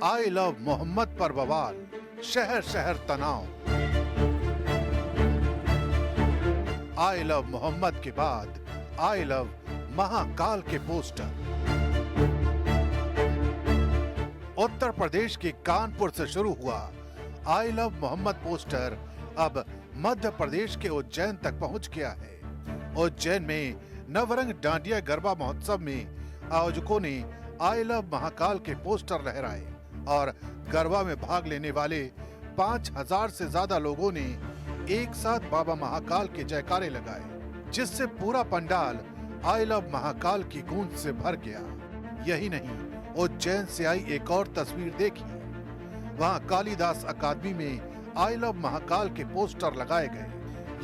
I love Mohammad पर बवाल, शहर शहर तनाव। आई लव मोहम्मद के बाद आई लव महाकाल के पोस्टर। उत्तर प्रदेश के कानपुर से शुरू हुआ आई लव मोहम्मद पोस्टर अब मध्य प्रदेश के उज्जैन तक पहुंच गया है। उज्जैन में नवरंग डांडिया गरबा महोत्सव में आयोजकों ने आई लव महाकाल के पोस्टर लहराए और गरबा में भाग लेने वाले 5000 से ज्यादा लोगों ने एक साथ बाबा महाकाल के जयकारे लगाए, जिससे पूरा पंडाल आई लव महाकाल की गूंज से भर गया। यही नहीं, उज्जैन से आई एक और तस्वीर देखी। वहां कालिदास अकादमी में आई लव महाकाल के पोस्टर लगाए गए,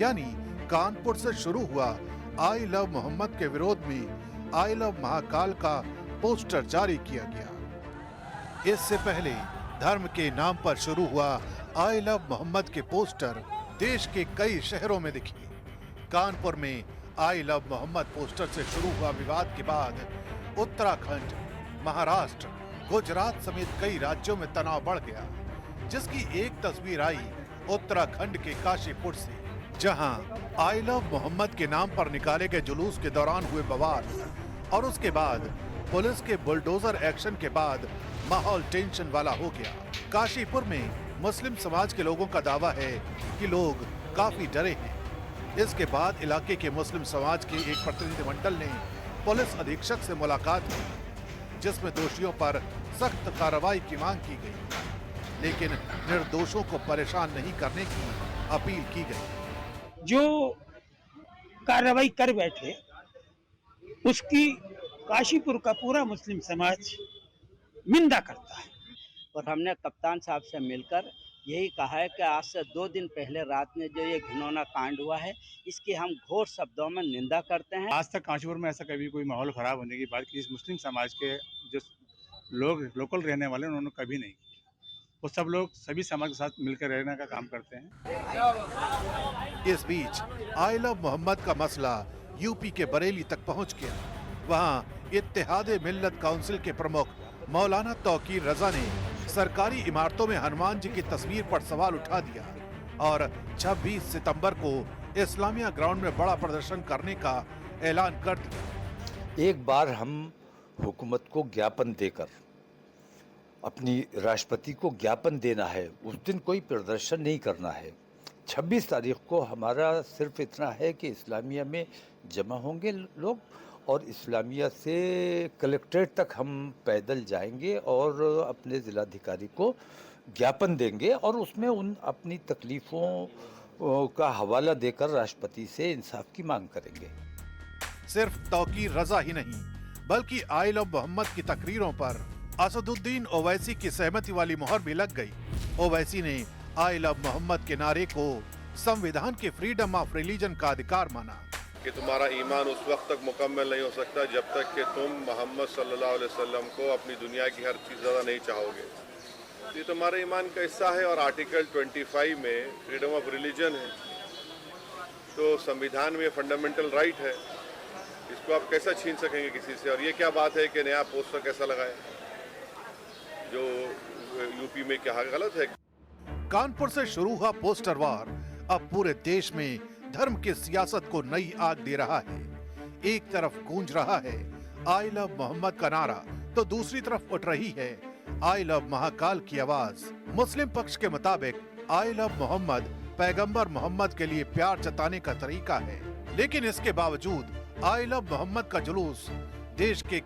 यानी कानपुर से शुरू हुआ आई लव मोहम्मद के विरोध में आई लव महाकाल का पोस्टर जारी किया गया। इससे पहले धर्म के नाम पर शुरू हुआ आई लव मोहम्मद के पोस्टर देश के कई शहरों में दिखे। कानपुर में आई लव मोहम्मद पोस्टर से शुरू हुआ विवाद के बाद उत्तराखंड, महाराष्ट्र, गुजरात समेत कई राज्यों में तनाव बढ़ गया, जिसकी एक तस्वीर आई उत्तराखंड के काशीपुर से, जहां आई लव मोहम्मद के नाम पर निकाले गए जुलूस के दौरान हुए बवाल और उसके बाद पुलिस के बुलडोजर एक्शन के बाद माहौल टेंशन वाला हो गया। काशीपुर में मुस्लिम समाज के लोगों का दावा है कि लोग काफी डरे हैं। इसके बाद इलाके के मुस्लिम समाज के एक प्रतिनिधिमंडल ने पुलिस अधीक्षक से मुलाकात की, जिसमें दोषियों पर सख्त कार्रवाई की मांग की गई, लेकिन निर्दोषों को परेशान नहीं करने की अपील की गई। जो कार्रवाई कर बैठे उसकी काशीपुर का पूरा मुस्लिम समाज निंदा करता है। और हमने कप्तान साहब से मिलकर यही कहा है कि आज से 2 दिन पहले रात में जो ये घिनौना कांड हुआ है, इसकी हम घोर शब्दों में निंदा करते हैं। आज तक काशीपुर में ऐसा कभी कोई माहौल खराब होने की बात की इस मुस्लिम समाज के जो लोग लोकल रहने वाले उन्होंने कभी नहीं की। वो सब लोग सभी समाज के साथ मिलकर रहने का काम करते हैं। इस बीच आई लव मोहम्मद का मसला यूपी के बरेली तक पहुंच गया। वहां इत्तेहादे मिल्लत काउंसिल के प्रमुख मौलाना तौकीर रजा ने सरकारी इमारतों में हनुमान जी की तस्वीर पर सवाल उठा दिया और 26 सितंबर को इस्लामिया ग्राउंड में बड़ा प्रदर्शन करने का ऐलान कर दिया। एक बार हम हुकूमत को ज्ञापन देकर, अपनी राष्ट्रपति को ज्ञापन देना है, उस दिन कोई प्रदर्शन नहीं करना है। 26 तारीख को हमारा सिर्फ इतना है कि इस्लामिया में जमा होंगे लोग और इस्लामिया से कलेक्ट्रेट तक हम पैदल जाएंगे और अपने ज़िलाधिकारी को ज्ञापन देंगे और उसमें उन अपनी तकलीफ़ों का हवाला देकर राष्ट्रपति से इंसाफ की मांग करेंगे। सिर्फ तौकीर रजा ही नहीं, बल्कि आई लव मोहम्मद की तकरीरों पर असदुद्दीन ओवैसी की सहमति वाली मोहर भी लग गई। ओवैसी ने आई लव मोहम्मद के नारे को संविधान के फ्रीडम ऑफ रिलीजन का अधिकार माना कि तुम्हारा ईमान उस वक्त तक मुकम्मल नहीं हो सकता जब तक कि तुम मोहम्मद सल्लल्लाहु अलैहि वसल्लम को अपनी दुनिया की हर चीज़ ज़्यादा नहीं चाहोगे। ये तुम्हारे ईमान का हिस्सा है और आर्टिकल 25 में फ्रीडम ऑफ रिलीजन है, तो संविधान में फंडामेंटल राइट है, इसको आप कैसा छीन सकेंगे किसी से। और ये क्या बात है कि नया पोस्टर कैसा लगाए, जो यूपी में क्या गलत है। कानपुर से शुरू हुआ पोस्टर वार अब पूरे देश में धर्म की सियासत को नई आग दे रहा है। एक तरफ गूंज रहा है आई लव मोहम्मद का नारा, तो दूसरी तरफ उठ रही है आई लव महाकाल की आवाज। मुस्लिम पक्ष के मुताबिक आई लव मोहम्मद पैगंबर मोहम्मद के लिए प्यार जताने का तरीका है, लेकिन इसके बावजूद आई लव मोहम्मद का जुलूस देश के